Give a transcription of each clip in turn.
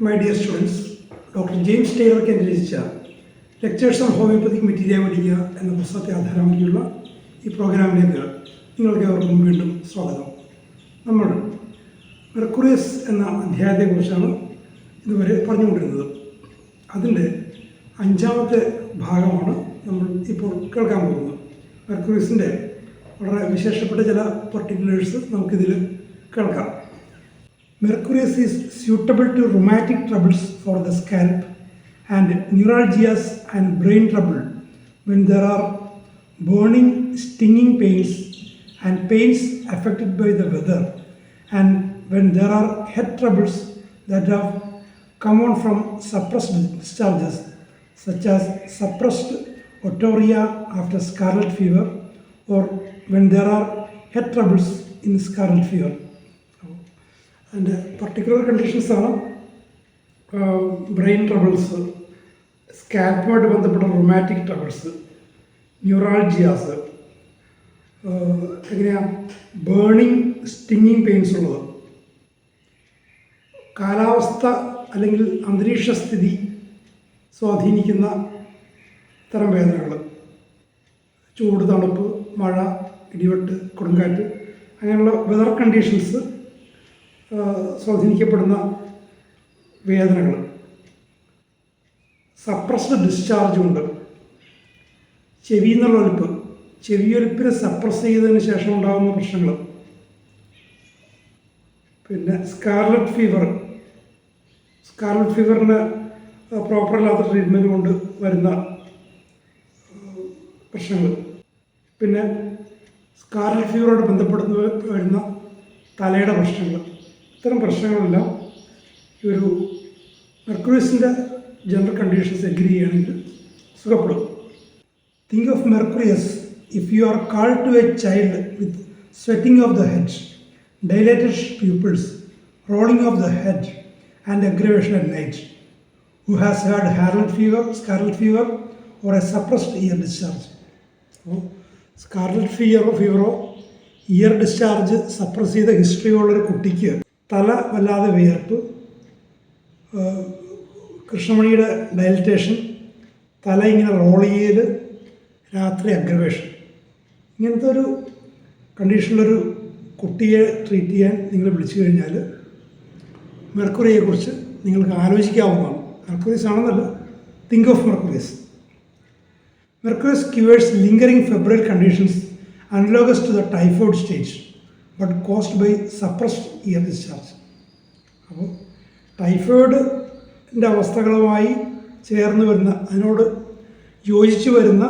My dear students, Dr. James Taylor Kent രചിച്ച lectures on homoeopathic meteorology എന്ന പുസ്തകത്തെ ആധാരമാക്കിയുള്ള ഈ പ്രോഗ്രാമിലേക്ക് നിങ്ങൾക്ക് ഏവർക്കും വീണ്ടും സ്വാഗതം. നമ്മൾ മെർക്കുറിയസ് എന്ന അധ്യായത്തെക്കുറിച്ചാണ് ഇതുവരെ പറഞ്ഞുകൊണ്ടിരുന്നത്. അതിൻ്റെ 5ാമത്തെ ഭാഗമാണ് നമ്മൾ ഇപ്പോൾ കേൾക്കാൻ പോകുന്നത്. മെർക്കുറിയസിൻ്റെ വളരെ വിശേഷപ്പെട്ട ചില പർട്ടിക്കുലേഴ്സ് നമുക്കിതിൽ കേൾക്കാം. Mercurius is suitable to rheumatic troubles for the scalp and neuralgias and brain trouble when there are burning, stinging pains and pains affected by the weather, and when there are head troubles that have come on from suppressed discharges such as suppressed otorrhea after scarlet fever, or when there are head troubles in scarlet fever. അതിൻ്റെ particular കണ്ടീഷൻസാണ് brain troubles, സ്കാൽപ്പുമായിട്ട് ബന്ധപ്പെട്ട rheumatic troubles, ന്യൂറാൾജിയാസ്, എങ്ങനെയാണ് burning, stinging pains ഉള്ളത്, കാലാവസ്ഥ അല്ലെങ്കിൽ അന്തരീക്ഷ സ്ഥിതി സ്വാധീനിക്കുന്ന തരം വേദനകൾ, ചൂട്, തണുപ്പ്, മഴ, ഇടിവെട്ട്, കൊടുങ്കാറ്റ്, അങ്ങനെയുള്ള വെതർ കണ്ടീഷൻസ് സ്വാധീനിക്കപ്പെടുന്ന വേദനകൾ, സപ്രസ്ഡ് ഡിസ്ചാർജ് ഉണ്ട്, ചെവിയിൽ ഒലിപ്പ്, ചെവിയൊലിപ്പിനെ സപ്രസ് ചെയ്തതിന് ശേഷം ഉണ്ടാകുന്ന പ്രശ്നങ്ങൾ, പിന്നെ സ്കാർലറ്റ് ഫീവറിന് പ്രോപ്പറല്ലാത്ത ട്രീറ്റ്മെൻറ്റ് കൊണ്ട് വരുന്ന പ്രശ്നങ്ങൾ, പിന്നെ സ്കാർലറ്റ് ഫീവറോട് ബന്ധപ്പെടുന്ന വരുന്ന തലയുടെ പ്രശ്നങ്ങൾ. ഇത്തരം പ്രശ്നങ്ങളെല്ലാം ഈ ഒരു മെർക്കുറിയസിൻ്റെ ജനറൽ കണ്ടീഷൻസ് എഗ്രി ചെയ്യുകയാണെങ്കിൽ സുഖപ്പെടും. Think of mercurius if you are called to a child with sweating of the head, dilated pupils, rolling of the head and aggravation at night, who has had scarlet fever or a suppressed ear discharge. അപ്പോൾ scarlet ഫീവറോ ear discharge suppress ചെയ്ത ഹിസ്റ്ററിയുള്ളൊരു കുട്ടിക്ക് തല വല്ലാതെ വിയർപ്പ്, കൃഷ്ണമണിയുടെ dilatation, തല ഇങ്ങനെ റോൾ ചെയ്ത് രാത്രി അഗ്രവേഷൻ, ഇങ്ങനത്തെ ഒരു കണ്ടീഷനിലൊരു കുട്ടിയെ ട്രീറ്റ് ചെയ്യാൻ നിങ്ങൾ വിളിച്ചു കഴിഞ്ഞാൽ മെർക്കുറിയെക്കുറിച്ച് നിങ്ങൾക്ക് ആലോചിക്കാവുന്നതാണ്. മെർക്കുറിയസ് ആണെന്നല്ല, think of mercurius. Mercurius cures lingering febrile conditions analogous to the typhoid stage but caused by suppressed ear discharge. അപ്പോൾ ടൈഫോയിഡിൻ്റെ അവസ്ഥകളുമായി ചേർന്ന് വരുന്ന, അതിനോട് യോജിച്ച് വരുന്ന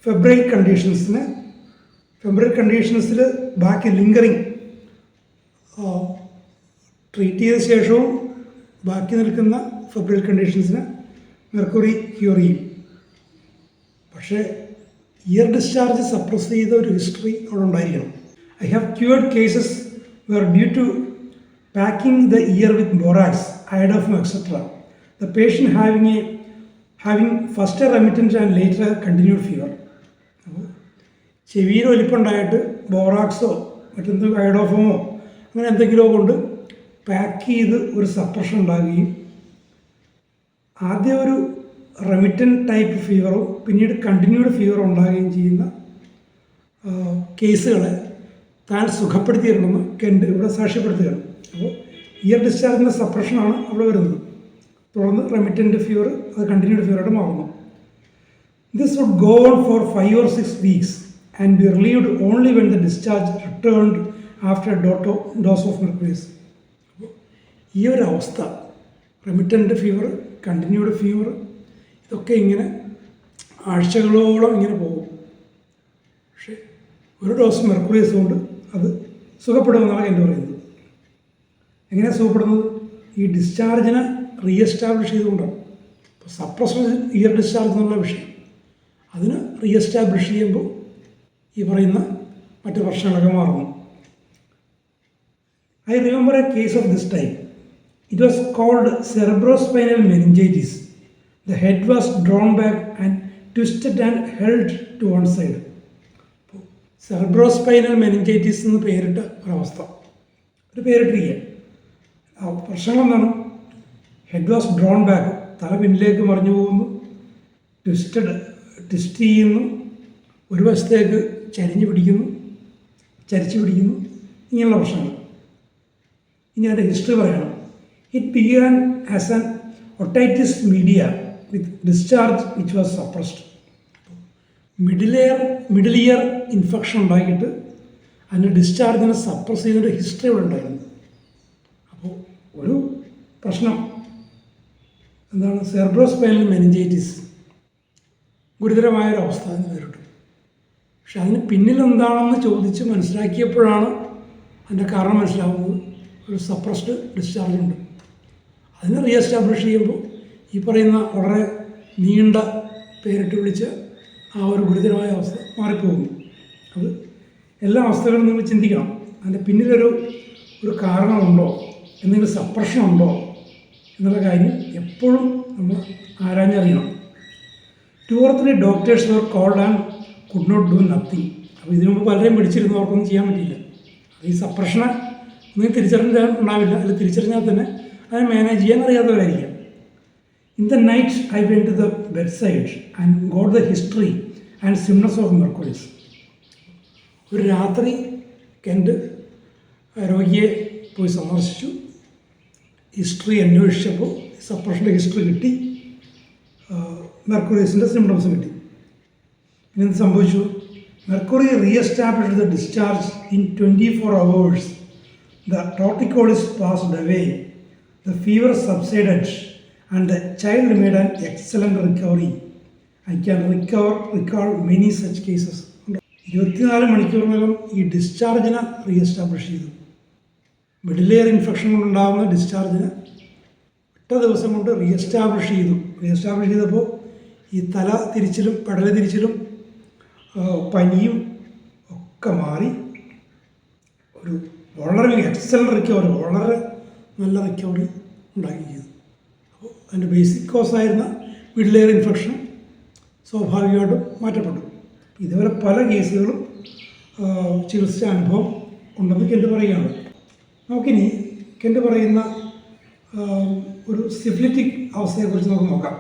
ഫെബ്രൈൽ കണ്ടീഷൻസിൽ ബാക്കി ലിങ്കറിങ് ട്രീറ്റ് ചെയ്ത ശേഷവും ബാക്കി നിൽക്കുന്ന ഫെബ്രൈൽ കണ്ടീഷൻസിന് മെർക്കുറി ക്യൂർ ചെയ്യും. പക്ഷേ ഇയർ ഡിസ്ചാർജ് സപ്രസ് ചെയ്ത ഒരു ഹിസ്റ്ററി അവിടെ ഉണ്ടായിരിക്കണം. I have cured cases where due to packing the ear with borax, iodoform etcetera, the patient having first a remittent and later a continued fever. അപ്പോൾ ചെവിയിൽ ഒലിപ്പുണ്ടായിട്ട് ബോറാക്സോ മറ്റെന്ത് അയഡോഫമോ അങ്ങനെ എന്തെങ്കിലുമോ കൊണ്ട് പാക്ക് ചെയ്ത് ഒരു സപ്രഷൻ ഉണ്ടാകുകയും ആദ്യം ഒരു റെമിറ്റൻ ടൈപ്പ് ഫീവറോ പിന്നീട് കണ്ടിന്യൂഡ് ഫീവറോ ഉണ്ടാകുകയും ചെയ്യുന്ന കേസുകളെ താൻ സുഖപ്പെടുത്തിയിട്ടുണ്ടെന്ന് കെൻഡ് ഇവിടെ സാക്ഷ്യപ്പെടുത്തുകയാണ്. അപ്പോൾ ഇയർ ഡിസ്ചാർജിൻ്റെ സപ്രഷനാണ് അവിടെ വരുന്നത്. തുടർന്ന് റെമിറ്റൻ്റ് ഫീവർ അത് കണ്ടിന്യൂഡ് ഫീവറായിട്ട് മാറുന്നു. This would go on for 5 or 6 weeks and be relieved only when the discharge returned after doses of mercurius. അപ്പോൾ ഈ ഒരു അവസ്ഥ, റെമിറ്റൻ്റ് ഫീവർ, കണ്ടിന്യൂഡ് ഫീവർ, ഇതൊക്കെ ഇങ്ങനെ ആഴ്ചകളോളം ഇങ്ങനെ പോകും. പക്ഷേ ഒരു ഡോസ് മെർക്കുറിയസ് കൊണ്ട് അത് സുഖപ്പെടുമെന്നാണ് എൻ്റെ പറയുന്നത്. എങ്ങനെയാണ് സുഖപ്പെടുന്നത്? ഈ ഡിസ്ചാർജിനെ റീഎസ്റ്റാബ്ലിഷ് ചെയ്തുകൊണ്ടാണ്. ഇപ്പോൾ സപ്രസ്ഡ് ഇയർ ഡിസ്ചാർജ് എന്നുള്ള വിഷയം, അതിന് റീഎസ്റ്റാബ്ലിഷ് ചെയ്യുമ്പോൾ ഈ പറയുന്ന മറ്റു പ്രശ്നങ്ങളൊക്കെ മാറുന്നു. I remember A case of this type. It was called cerebrospinal meningitis. The head was drawn back and twisted and held to one side. Cerebrospinal meningitis എന്ന് പേരിട്ട ഒരവസ്ഥ, ഒരു പേരിട്ടിരിക്കുക. പ്രശ്നം എന്താണ്? ഹെഡ് വാസ് ഡ്രോൺ ബാക്ക്, തല പിന്നിലേക്ക് മറിഞ്ഞു പോകുന്നു, ട്വിസ്റ്റ് ചെയ്യുന്നു, ഒരു വശത്തേക്ക് ചരിച്ചു പിടിക്കുന്നു, ഇങ്ങനെയുള്ള പ്രശ്നങ്ങൾ. ഇനി അതിൻ്റെ ഹിസ്റ്ററി പറയണം. It began as an otitis media with discharge which was suppressed. Middle year infection ഉണ്ടാക്കിയിട്ട് അതിൻ്റെ ഡിസ്ചാർജിനെ സപ്രസ് ചെയ്തതിൻ്റെ ഹിസ്റ്ററി ഇവിടെ ഉണ്ടായിരുന്നു. അപ്പോൾ ഒരു പ്രശ്നം എന്താണ്? സെർബ്രോസ്പൈനൽ മെനിഞ്ചൈറ്റിസ്, ഗുരുതരമായൊരവസ്ഥ എന്ന് നേരിട്ടു. പക്ഷെ അതിന് പിന്നിൽ എന്താണെന്ന് ചോദിച്ച് മനസ്സിലാക്കിയപ്പോഴാണ് അതിൻ്റെ കാരണം മനസ്സിലാവുന്നത്. ഒരു സപ്രസ്ഡ് ഡിസ്ചാർജ് ഉണ്ട്. അതിനെ റീഎസ്റ്റാബ്ലിഷ് ചെയ്യുമ്പോൾ ഈ പറയുന്ന വളരെ നീണ്ട പേരിട്ട് വിളിച്ച് ആ ഒരു ഗുരുതരമായ അവസ്ഥ മാറിപ്പോകുന്നു. അത് എല്ലാ അവസ്ഥകളും നിങ്ങൾ ചിന്തിക്കണം. അതിൻ്റെ പിന്നിലൊരു കാരണമുണ്ടോ, എന്തെങ്കിലും സപ്രഷൻ ഉണ്ടോ എന്നുള്ള കാര്യം എപ്പോഴും നമ്മൾ ആരാഞ്ഞറിയണം. 2 or 3 doctors were called and could not do nothing. അപ്പോൾ ഇതിനു മുമ്പ് പലരെയും പിടിച്ചിരുന്നവർക്കൊന്നും ചെയ്യാൻ പറ്റിയില്ല. ഈ സപ്രഷനെ ഒന്നും തിരിച്ചറിഞ്ഞാൽ ഉണ്ടാവില്ല, അല്ലെങ്കിൽ തിരിച്ചറിഞ്ഞാൽ തന്നെ അതിനെ മാനേജ് ചെയ്യാൻ അറിയാത്തവരായിരിക്കാം. In the night I went to the bedside and got the history and symptoms of mercurius. ഒരു രാത്രി കെൻറ്റ് രോഗിയെ പോയി സന്ദർശിച്ചു. ഹിസ്റ്ററി അന്വേഷിച്ചപ്പോൾ സപ്രഷൻ്റെ ഹിസ്റ്ററി കിട്ടി, മെർക്കുറീസിൻ്റെ സിംപ്റ്റംസ് കിട്ടി. പിന്നെ എന്ത് സംഭവിച്ചു? Mercury reestablished the discharge in 24 hours. The torticollis passed away, the fever subsided, and the child made an excellent recovery. I can recall many such cases. 24 മണിക്കൂറിനകം ഈ ഡിസ്ചാർജിനെ റീഎസ്റ്റാബ്ലിഷ് ചെയ്തു. മിഡിൽ ഇയർ ഇൻഫെക്ഷൻ കൊണ്ടുണ്ടാകുന്ന ഡിസ്ചാർജിനെ 8 ദിവസം കൊണ്ട് റീഎസ്റ്റാബ്ലിഷ് ചെയ്തപ്പോൾ ഈ തല തിരിച്ചിലും പെടല തിരിച്ചിലും പനിയും ഒക്കെ മാറി ഒരു വളരെ എക്സലൻ്റ് റിക്കവറി, വളരെ നല്ല റിക്കവറി ഉണ്ടാക്കി ചെയ്തു. അപ്പോൾ അതിൻ്റെ ബേസിക് കോസായിരുന്ന മിഡിൽ ഇയർ ഇൻഫെക്ഷൻ സ്വാഭാവികമായിട്ടും മാറ്റപ്പെട്ടു. ഇതുവരെ പല കേസുകളും ചികിത്സിച്ച അനുഭവം ഉണ്ടെന്ന് കെൻറ്റ് പറയുകയാണ്. നമുക്കിനി കെൻറ്റ് പറയുന്ന ഒരു സിഫിലിറ്റിക് അവസ്ഥയെക്കുറിച്ച് നമുക്ക് നോക്കാം.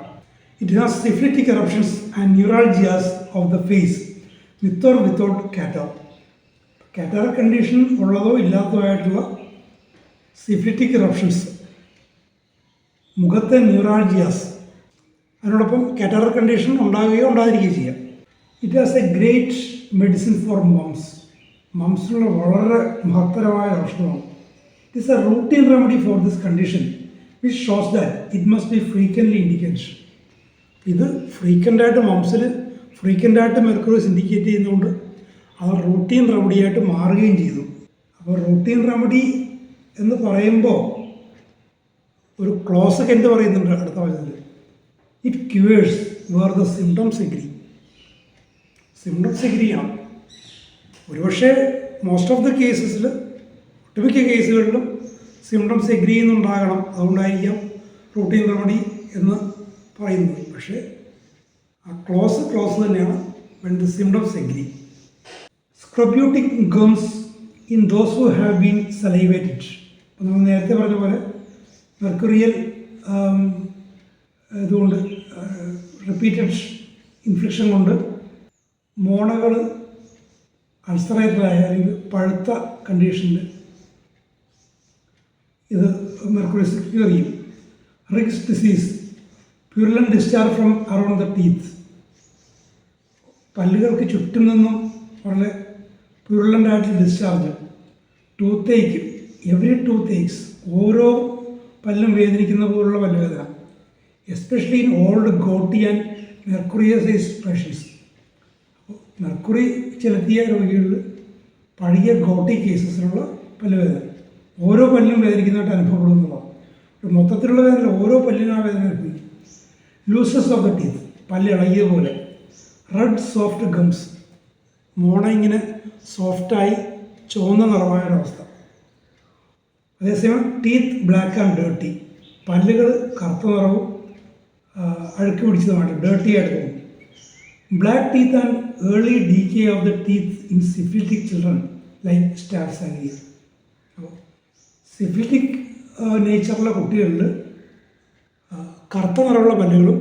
It has syphilitic eruptions and neuralgias of the face with or without കാറ്റർ. കാറ്ററാക്ട് കണ്ടീഷൻ ഉള്ളതോ ഇല്ലാത്തതോ ആയിട്ടുള്ള സിഫിലിറ്റിക് എറപ്ഷൻസ്, മുഖത്തെ ന്യൂറാൾജിയാസ്, അതിനോടൊപ്പം കാറ്ററാക്ട് കണ്ടീഷൻ ഉണ്ടാകുകയോ ഉണ്ടാതിരിക്കുകയോ ചെയ്യാം. It has a great medicine for മംസിനുള്ള വളരെ മഹത്തരമായ ഔഷധമാണ്. It is a routine remedy for this condition which shows that it must be frequently indicated. ഇത് ഫ്രീക്വൻ്റായിട്ട് മെർക്കുറീസ് ഇൻഡിക്കേറ്റ് ചെയ്യുന്നതുകൊണ്ട് അത് റൂട്ടീൻ റെമഡിയായിട്ട് മാറുകയും ചെയ്തു. അപ്പോൾ റൂട്ടീൻ റെമഡി എന്ന് പറയുമ്പോൾ ഒരു ക്ലോസ് കെൻറ്റ് പറയുന്നുണ്ട് അടുത്ത വചനത്തിൽ. It cures where the symptoms എഗ്രിയാണ്. ഒരുപക്ഷെ മോസ്റ്റ് ഓഫ് ദ കേസസിൽ, ഒട്ടുമിക്ക കേസുകളിലും സിംറ്റംസ് എഗ്രി ചെയ്യുന്നുണ്ടാകണം. അതുകൊണ്ടായിരിക്കാം റൂട്ടീൻ റെമഡി എന്ന് പറയുന്നത്. പക്ഷേ ആ ക്ലോസ് തന്നെയാണ് when the symptoms agree. Scorbutic gums in those who have been salivated. അപ്പോൾ നമ്മൾ നേരത്തെ പറഞ്ഞ പോലെ മെർക്കുറിയൽ ഇതുകൊണ്ട് റിപ്പീറ്റഡ് ഇൻഫെക്ഷൻ കൊണ്ട് മോണകൾ അൾസറേറ്റഡായ അല്ലെങ്കിൽ പഴുത്ത കണ്ടീഷനിൽ ഇത് മെർക്കുറിയസ് ക്യൂർ ചെയ്യും. Riggs disease, purulent discharge from around the teeth. പല്ലുകൾക്ക് ചുറ്റും നിന്നും വളരെ പ്യൂർലൻ്റായിട്ടുള്ള discharge. Toothache, every tooth aches, ഓരോ പല്ലും വേദനിക്കുന്ന പോലുള്ള പല്ലുവേദന. Especially in old gouty and mercurialised patients. Mercury ചെലുത്തിയ രോഗികളിൽ പഴകിയ ഗോട്ടി കേസസിലുള്ള പല്ലുവേദന, ഓരോ പല്ലും വേദനിക്കുന്നതായിട്ട് അനുഭവപ്പെടുന്നതാണ്. മൊത്തത്തിലുള്ള വേദന, ഓരോ പല്ലിനും ആ വേദന അനുഭവിക്കും. ലൂസസ് ഓഫ് ദ ടീത്ത്, പല്ല് ഇളകിയ പോലെ. റെഡ് സോഫ്റ്റ് ഗംസ്, മോണ ഇങ്ങനെ സോഫ്റ്റായി ചുവന്ന നിറമായൊരവസ്ഥ. അതേസമയം ടീത്ത് ബ്ലാക്ക് ആൻഡ് ഡേർട്ടി, പല്ലുകൾ കറുത്ത നിറവും അഴുക്ക് പിടിച്ചതുമായിട്ട് ഡേർട്ടി ആയിട്ട് തോന്നും. Black teeth and early decay of the teeth in syphilitic children like stars Anglia. അപ്പോൾ സിഫിലിറ്റിക് നേച്ചറിലെ കുട്ടികളിൽ കറുത്ത നിറമുള്ള പല്ലുകളും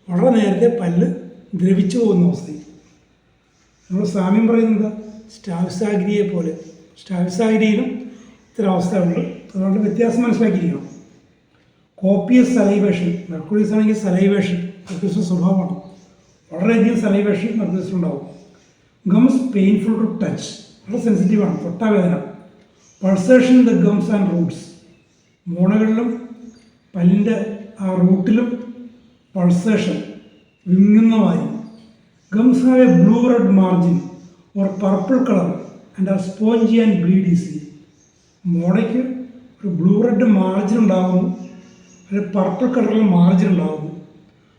വളരെ നേരത്തെ പല്ല് ദ്രവിച്ചു പോകുന്ന അവസ്ഥയും. നമ്മൾ സാമ്യം പറയുന്നത് സ്റ്റാഫ്സാഗിരിയെ പോലെ. സ്റ്റാഫ്സാഗിരിയിലും ഇത്തരം അവസ്ഥയുണ്ട്. അതുകൊണ്ട് വ്യത്യാസം മനസ്സിലാക്കിയിരിക്കണം. കോപ്പിയസ് സലൈവേഷൻ, മെർക്കുറീസ് ആണെങ്കിൽ സലൈവേഷൻ മെർക്കുറീസിൻ്റെ സ്വഭാവമാണ്. വളരെയധികം സലൈവേഷൻ മെർക്കുറീസിലുണ്ടാവും. ഗംസ് പെയിൻഫുൾ ടു ടച്ച്, വളരെ സെൻസിറ്റീവാണ്, തൊട്ടാവേദന. Pulsation the gums and roots, മോണകളിലും പല്ലിൻ്റെ ആ റൂട്ടിലും പൾസേഷൻ, വിങ്ങുന്ന മാതിരി. Gums have a blue red margin or purple colour and are spongy and bleed easily. മോണയ്ക്ക് ഒരു ബ്ലൂ റെഡ് മാർജിൻ ഉണ്ടാകുന്നു, ഒരു പർപ്പിൾ കളറിൽ മാർജിൻ ഉണ്ടാകുന്നു.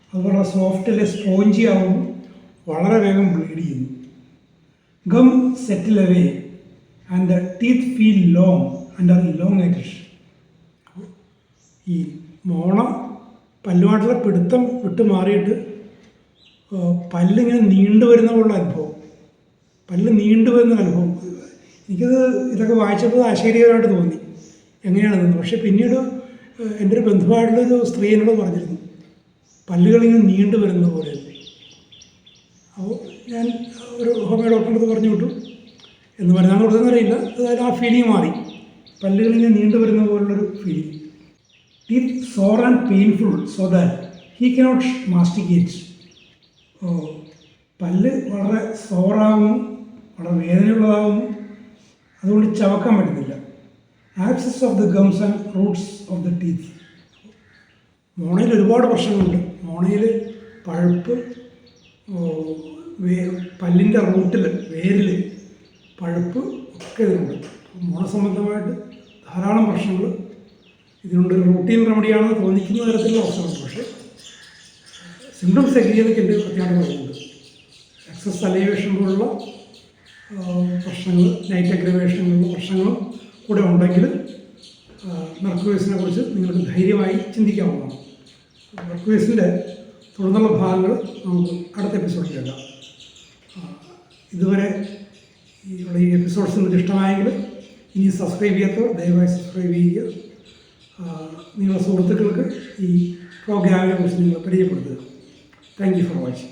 അത് വളരെ സോഫ്റ്റ് അല്ലെ സ്പോഞ്ചി ആകുന്നു, വളരെ വേഗം ബ്ലീഡ് ചെയ്യുന്നു. Gum settle away and the teeth feel long and are elongated. ഈ മോണ പല്ലുമായിട്ടുള്ള പിടുത്തം വിട്ട് മാറിയിട്ട് പല്ലിങ്ങനെ നീണ്ടു വരുന്ന പോലുള്ള അനുഭവം, പല്ല് നീണ്ടു വരുന്ന അനുഭവം. ഇതൊക്കെ വായിച്ചപ്പോൾ ആശ്ചര്യകരമായിട്ട് തോന്നി, എങ്ങനെയാണെന്ന്. പക്ഷേ പിന്നീട് എൻ്റെ ഒരു ബന്ധുവായിട്ടുള്ളൊരു സ്ത്രീ എന്നോട് പറഞ്ഞിരുന്നു, പല്ലുകളിങ്ങനെ നീണ്ടു വരുന്നത് പോലെ. അപ്പോൾ ഞാൻ ഒരു ഹോമിയോ ഡോക്ടറിൻ്റെ അടുത്ത് പറഞ്ഞു വിട്ടു. എന്ന് പറഞ്ഞാൽ കൊടുത്തെന്നറിയില്ല, അതായത് ആ ഫീലിംഗ് മാറി, പല്ലുകളിങ്ങനെ നീണ്ടു വരുന്ന പോലുള്ളൊരു feeling. Teeth sore and painful so that he cannot masticate. പല്ല് വളരെ സോറാകുന്നു, വളരെ വേദനയുള്ളതാകുന്നു, അതുകൊണ്ട് ചവക്കാൻ പറ്റുന്നില്ല. Abscess of the gums and roots of the teeth. മോണയിൽ ഒരുപാട് പ്രശ്നങ്ങളുണ്ട്. മോണയിൽ പഴുപ്പ്, പല്ലിൻ്റെ റൂട്ടിൽ വേരിൽ പഴുപ്പ് ഒക്കെ ഇതിനുണ്ട്. മോണ സംബന്ധമായിട്ട് ധാരാളം പ്രശ്നങ്ങൾ ഇതിനുണ്ട്. റൂട്ടീൻ റെമഡിയാണെന്ന് തോന്നിക്കുന്ന തരത്തിലുള്ള അവസ്ഥകളുണ്ട്. പക്ഷേ സിംറ്റംസ് എഗ്രിയതൊക്കെ എൻ്റെ പ്രത്യേകത പറയുന്നുണ്ട്. എക്സസ് സലൈവേഷൻ പോലുള്ള പ്രശ്നങ്ങൾ, നൈറ്റ് അഗ്രവേഷനുള്ള പ്രശ്നങ്ങളും കൂടെ ഉണ്ടെങ്കിൽ മെർക്കുറീസിനെ കുറിച്ച് നിങ്ങൾക്ക് ധൈര്യമായി ചിന്തിക്കാവുന്നതാണ്. മെർക്കുറീസിൻ്റെ തുടർന്നുള്ള ഭാഗങ്ങൾ നമുക്ക് അടുത്ത എപ്പിസോഡിൽ കേൾക്കാം. ഇതുവരെ ഈ എപ്പിസോഡ്സ് നിങ്ങൾക്ക് ഇഷ്ടമായെങ്കിൽ ഇനി സബ്സ്ക്രൈബ് ചെയ്യാത്തവർ ദയവായി സബ്സ്ക്രൈബ് ചെയ്യുക. നിങ്ങളുടെ സുഹൃത്തുക്കൾക്ക് ഈ പ്രോഗ്രാമിനെ കുറിച്ച് നിങ്ങൾ പരിചയപ്പെടുത്തുക. Thank you for watching.